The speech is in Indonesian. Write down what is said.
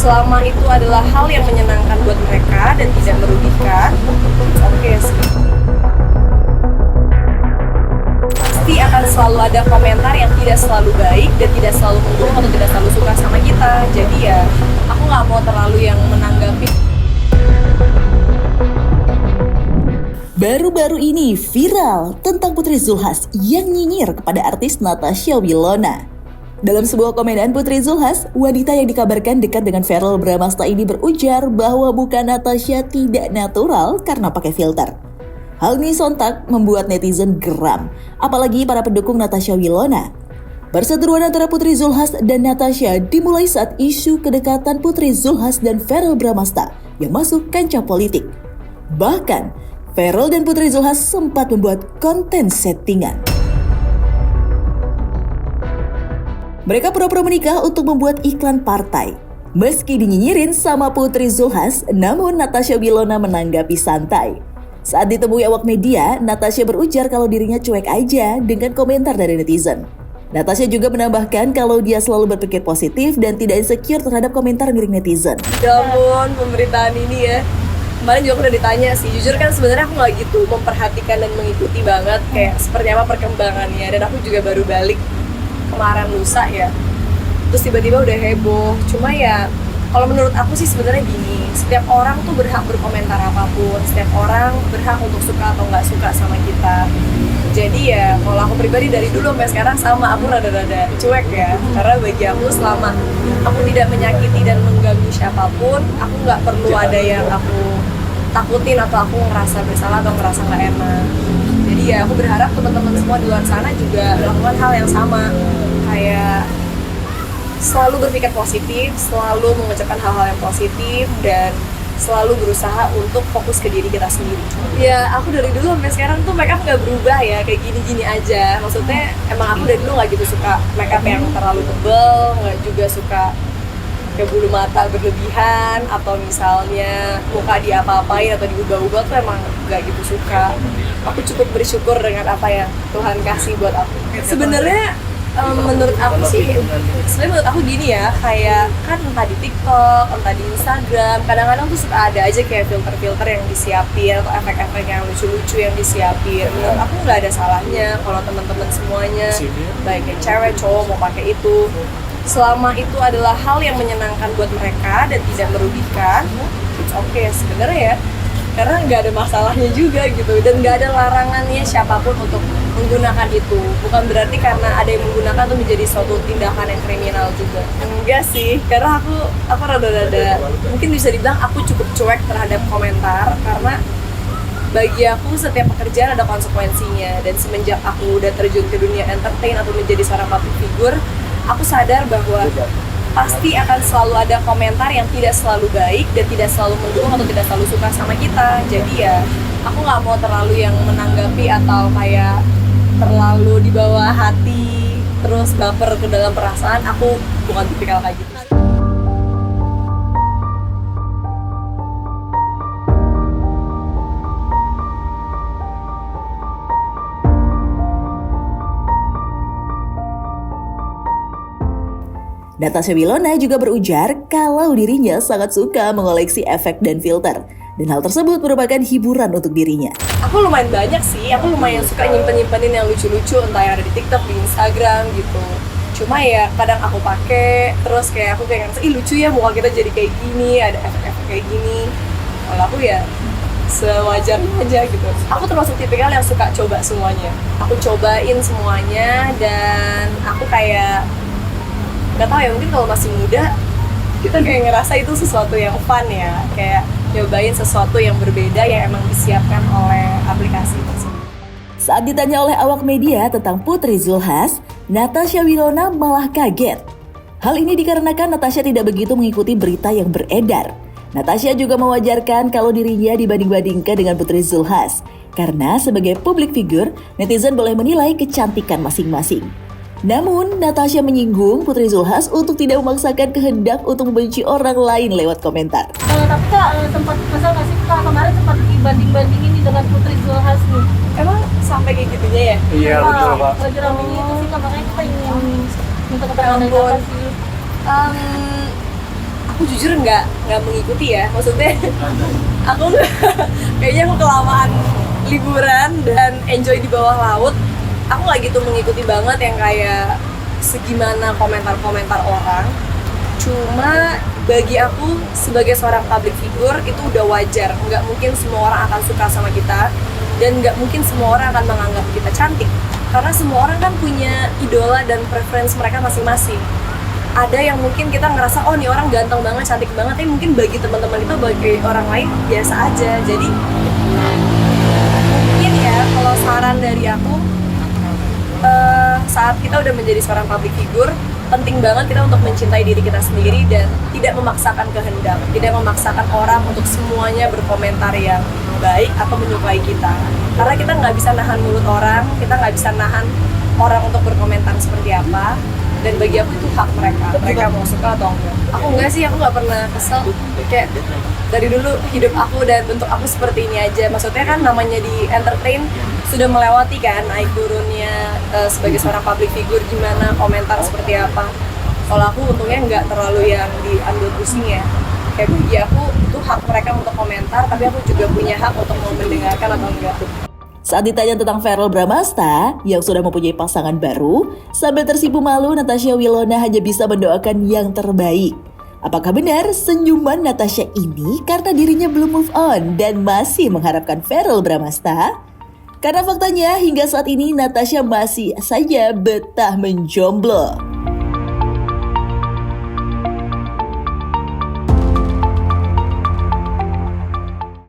selama itu adalah hal yang menyenangkan buat mereka dan tidak merugikan, oke sih. Pasti akan selalu ada komentar yang tidak selalu baik dan tidak selalu mendukung atau tidak selalu suka sama kita. Jadi ya, aku nggak mau terlalu yang menanggapi. Baru-baru ini viral tentang Putri Zulhas yang nyinyir kepada artis Natasha Wilona. Dalam sebuah komenan Putri Zulhas, wanita yang dikabarkan dekat dengan Verrell Bramasta ini berujar bahwa bukan Natasha tidak natural karena pakai filter. Hal ini sontak membuat netizen geram, apalagi para pendukung Natasha Wilona. Perseteruan antara Putri Zulhas dan Natasha dimulai saat isu kedekatan Putri Zulhas dan Verrell Bramasta yang masuk kancah politik. Bahkan, Verrell dan Putri Zulhas sempat membuat konten settingan. Mereka pura-pura menikah untuk membuat iklan partai. Meski dinyinyirin sama Putri Zulhas, namun Natasha Wilona menanggapi santai. Saat ditemui awak media, Natasha berujar kalau dirinya cuek aja dengan komentar dari netizen. Natasha juga menambahkan kalau dia selalu berpikir positif dan tidak insecure terhadap komentar miring netizen. Ya ampun, pemberitaan ini ya. Kemarin juga aku udah ditanya sih, jujur kan sebenarnya aku nggak gitu memperhatikan dan mengikuti banget kayak seperti apa perkembangannya. Dan aku juga baru balik kemarin lusa ya, terus tiba-tiba udah heboh. Cuma ya kalau menurut aku sih sebenarnya gini, setiap orang tuh berhak berkomentar apapun, setiap orang berhak untuk suka atau nggak suka sama kita. Jadi ya kalau aku pribadi dari dulu sampai sekarang sama, aku rada-rada cuek ya, karena bagi aku selama aku tidak menyakiti dan mengganggu siapapun, aku nggak perlu ada yang aku takutin atau aku ngerasa bersalah atau ngerasa nggak enak. Jadi ya aku berharap teman-teman semua di luar sana juga melakukan hal yang sama, kayak selalu berpikir positif, selalu mengucapkan hal-hal yang positif, dan selalu berusaha untuk fokus ke diri kita sendiri. Ya aku dari dulu sampai sekarang tuh makeup nggak berubah ya, kayak gini-gini aja. Maksudnya emang aku dari dulu nggak gitu suka makeup yang terlalu tebel, nggak juga suka kayak bulu mata berlebihan, atau misalnya muka diapa-apain atau diubah-ubah tuh emang nggak gitu suka. Aku cukup bersyukur dengan apa yang Tuhan kasih buat aku. Sebenarnya menurut aku sih, sebenarnya menurut aku gini ya, kayak kan entah di TikTok, entah di Instagram, kadang-kadang tuh suka ada aja kayak filter-filter yang disiapin atau efek-efek yang lucu-lucu yang disiapin. Menurut aku nggak ada salahnya kalau teman-teman semuanya, baik yang cewek, cowok mau pakai itu, selama itu adalah hal yang menyenangkan buat mereka dan tidak merugikan, it's okay sebenarnya ya, karena nggak ada masalahnya juga gitu, dan nggak ada larangannya siapapun untuk menggunakan itu. Bukan berarti karena ada yang menggunakan itu menjadi suatu tindakan yang kriminal juga. Enggak sih, karena aku rada-rada mungkin bisa dibilang aku cukup cuek terhadap komentar, karena bagi aku setiap pekerjaan ada konsekuensinya. Dan semenjak aku udah terjun ke dunia entertain atau menjadi seorang public figure, aku sadar bahwa pasti akan selalu ada komentar yang tidak selalu baik dan tidak selalu mendukung atau tidak selalu suka sama kita. Jadi ya aku nggak mau terlalu yang menanggapi atau kayak terlalu dibawa hati terus baper ke dalam perasaan. Aku bukan tipikal kayak gitu. Natasha Wilona juga berujar kalau dirinya sangat suka mengoleksi efek dan filter, dan hal tersebut merupakan hiburan untuk dirinya. Aku lumayan banyak sih, aku lumayan suka nyimpen-nyimpenin yang lucu-lucu, entah yang ada di TikTok, di Instagram gitu. Cuma ya kadang aku pakai, terus kayak aku kayak ngerasa, ih lucu ya muka kita jadi kayak gini, ada efek-efek kayak gini. Kalau aku ya sewajarnya aja gitu. Aku termasuk tipikal yang suka coba semuanya. Aku cobain semuanya, dan aku kayak gak tau ya, mungkin kalau masih muda kita kayak ngerasa itu sesuatu yang fun ya, kayak nyobain sesuatu yang berbeda yang emang disiapkan oleh aplikasi tersebut. Saat ditanya oleh awak media tentang Putri Zulhas, Natasha Wilona malah kaget. Hal ini dikarenakan Natasha tidak begitu mengikuti berita yang beredar. Natasha juga mewajarkan kalau dirinya dibanding-bandingkan dengan Putri Zulhas, karena sebagai public figure, netizen boleh menilai kecantikan masing-masing. Namun, Natasha menyinggung Putri Zulhas untuk tidak memaksakan kehendak untuk membenci orang lain lewat komentar. Tapi Kak, sempat kesal nggak sih Kak, kemarin sempat dibanding-bandingin nih dengan Putri Zulhas nih? Emang sampai kayak gitunya ya? Iya betul Pak. Lagi ramenya itu sih Kak, makanya kita ingin minta keterangan dari Kakak sih. aku jujur nggak mengikuti ya, maksudnya aku nggak kayaknya aku kelamaan liburan dan enjoy di bawah laut. Aku nggak gitu mengikuti banget yang kayak segimana komentar-komentar orang. Cuma bagi aku sebagai seorang public figure itu udah wajar. Nggak mungkin semua orang akan suka sama kita, dan nggak mungkin semua orang akan menganggap kita cantik, karena semua orang kan punya idola dan preference mereka masing-masing. Ada yang mungkin kita ngerasa, oh nih orang ganteng banget, cantik banget, tapi mungkin bagi teman-teman itu, bagi orang lain biasa aja. Jadi mungkin ya kalau saran dari aku, saat kita udah menjadi seorang public figure, penting banget kita untuk mencintai diri kita sendiri dan tidak memaksakan kehendak, tidak memaksakan orang untuk semuanya berkomentar yang baik atau menyukai kita. Karena kita nggak bisa nahan mulut orang, kita nggak bisa nahan orang untuk berkomentar seperti apa. Dan bagi aku itu hak mereka mau suka atau enggak. Aku enggak sih, aku nggak pernah kesel. Kayak dari dulu hidup aku dan bentuk aku seperti ini aja. Maksudnya kan namanya di entertain sudah melewati kan naik turunnya sebagai seorang public figure, gimana komentar seperti apa. Kalau aku untungnya nggak terlalu yang diambil pusing ya. Kayak bagi aku itu hak mereka untuk komentar, tapi aku juga punya hak untuk mau mendengarkan atau enggak. Saat ditanya tentang Verrell Bramasta yang sudah mempunyai pasangan baru, sambil tersipu malu, Natasha Wilona hanya bisa mendoakan yang terbaik. Apakah benar senyuman Natasha ini karena dirinya belum move on dan masih mengharapkan Verrell Bramasta? Karena faktanya hingga saat ini Natasha masih saja betah menjomblo.